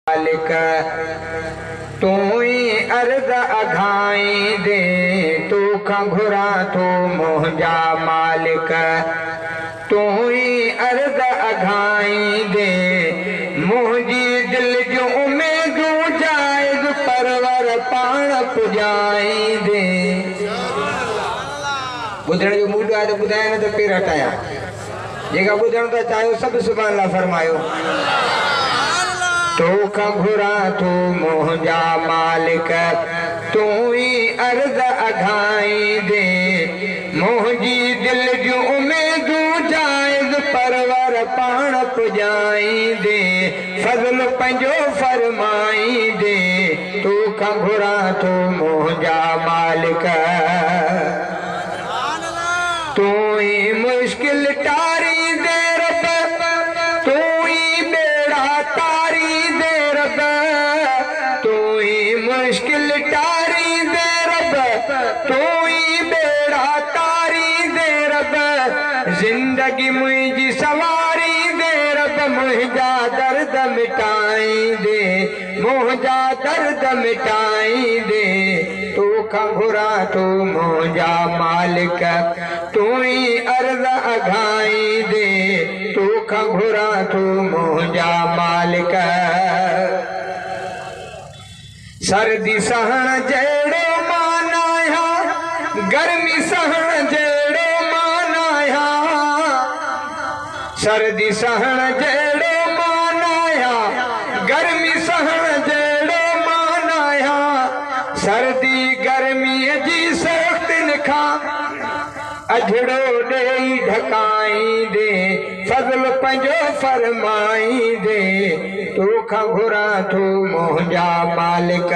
मालिक तू ही अर्ज अघाई दे तू का घुरा तू मुंहिंजा मालिक तू ही अर्ज अघाई दे मुंहिंजी दिल जो उम्मीदूं जायज़ परवर पाण पुॼाई दे। ॿुधण जो मूड आहे त ॿुधाए न त पेर हटायां। जेका ॿुधण था चाहियो सभु सुभाणे अल्लाह फरमायो। तू का घुरा तू मुंहिंजा मालिक तू ही अर्ज अघाई दे मुंहिंजी दिल जूं उम्मीदूं जायज़ परवर पाण पुॼाई दे फज़ल पंहिंजो फरमाई दे तू का घुरा तू मुंहिंजा मालिक तू ही मुश्किल टारी दे रब तू ही बेड़ा तारी दे रब तू ही मुश्किल टारी दे रब तू ही बेड़ा तारी दे रब जिंदगी मुझी सवारी दे रब मुझा दर्द मिटाई दे मुझा दर्द मिटाई दे तू का घुरा तू मुझा मालिक तू ही अर्ज अघाई दे तू का घुरा तू मुझा मालिक सर्दी सहन जहिड़ो मान आहियां गर्मी सहन जहिड़ो मान आहियां सर्दी सहन जहिड़ो मान आहियां गर्मी सहन जहिड़ो मान आहियां सर्दी गर्मीअ जी सख़्तिन खां अजड़ो ॾेई ढकाई दे फज़ल पंहिंजो फरमाई दे तू खां घुरा तू मुंहिंजा मालिक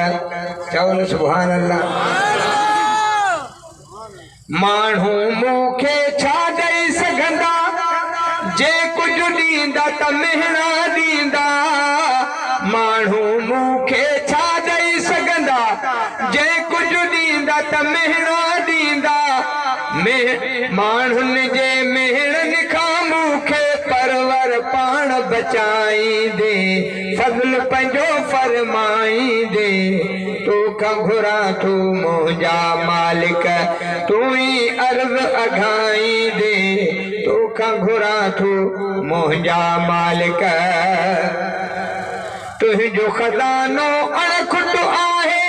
चओ न सुभान अल्लाह। माण्हू मूंखे छा ॾेई सघंदा जे कुझु ॾींदा त मेहणा ॾींदा माण्हू मूंखे छा ॾेई सघंदा जे कुझु ॾींदा त मेहणा ॾींदा माण्हुनि जे मेहणनि खां मूंखे परवर पाण बचाई दे फज़ल पंहिंजो फरमाई दे तू का घुरा तू मुंहिंजा मालिक तू ही अर्ज अघाई दे तू का घुरा तू मुंहिंजा मालिक तुंहिंजो खज़ानो अणखुट आहे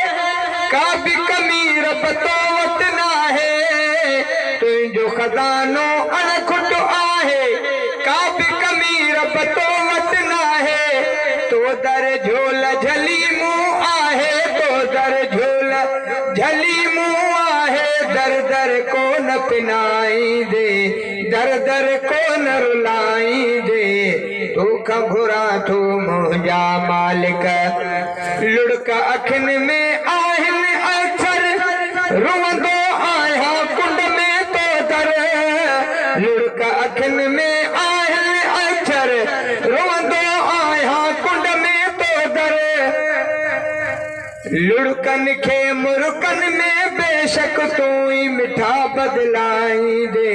का बि कमी रब तो वटि नाहे तुंहिंजो खज़ानो अणखुट आहे का बि कमी रब तो वटि नाहे तो दर झोल झलीमूं आहे तो दर झोल झलीमूं आहे दर दर कोन पिनाई दे दर दर कोन रुलाई दे तू का घुरा तू मुंहिंजा मालिक लुड़क अखियुनि में आहिनि अक्षर रुअंदो आहियां कुंड में तो दर लुड़क अखियुनि में आहिनि अक्षर रुअंदो आहियां कुंड में तो दर लुड़कनि खे मुर्कनि में बेशक तू ही मिठा बदलाई दे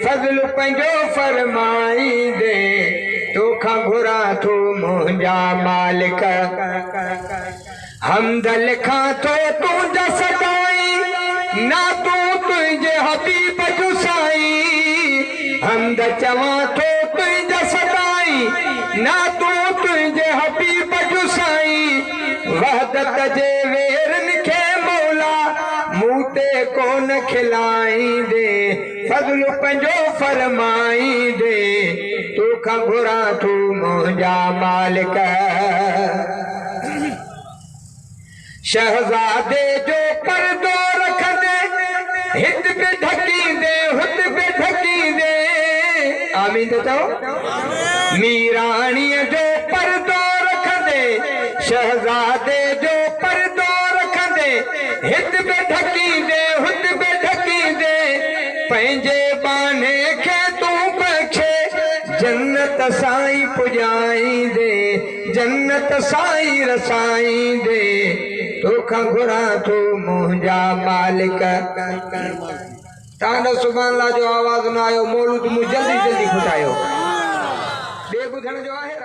फज़ल पंहिंजो फरमाई दे तू खां घुरा तू मुंहिंजा मालिक हमद लिखां थो तुंहिंजा सदाई ना तू तुंहिंजे हबीब जो साईं हमद चवां थो तुंहिंजा सदाई ना तू तुंहिंजे हबीब जो साईं वहदत जे वेरनि खे मौला मूं ते कोन खिलाई दे फज़ल पंहिंजो फरमाई दे तू का घुरा तू मुंहिंजा मालिक शहज़ादे जो पर्दो रखंदे हित पे ढकी दे हुत पे ढकी दे आमीन तो चओ मीराणीअ जो पर्दो रखंदे शहज़ादे जो पर्दो रखंदे हित पे ढकी दे हुत पे ढकी दे पंहिंजे बाने खे तूं बख़्शे जन्नत साईं पुॼाई दे जन्नत साईं रसाई दे तू का घुरा तू मुंहिंजा मालिक तव्हां सुभाणे अल्लाह जो आवाज़ न आयो मौलूद मूं जल्दी जल्दी घुटायो ॿिए ॿुधण जो आहे।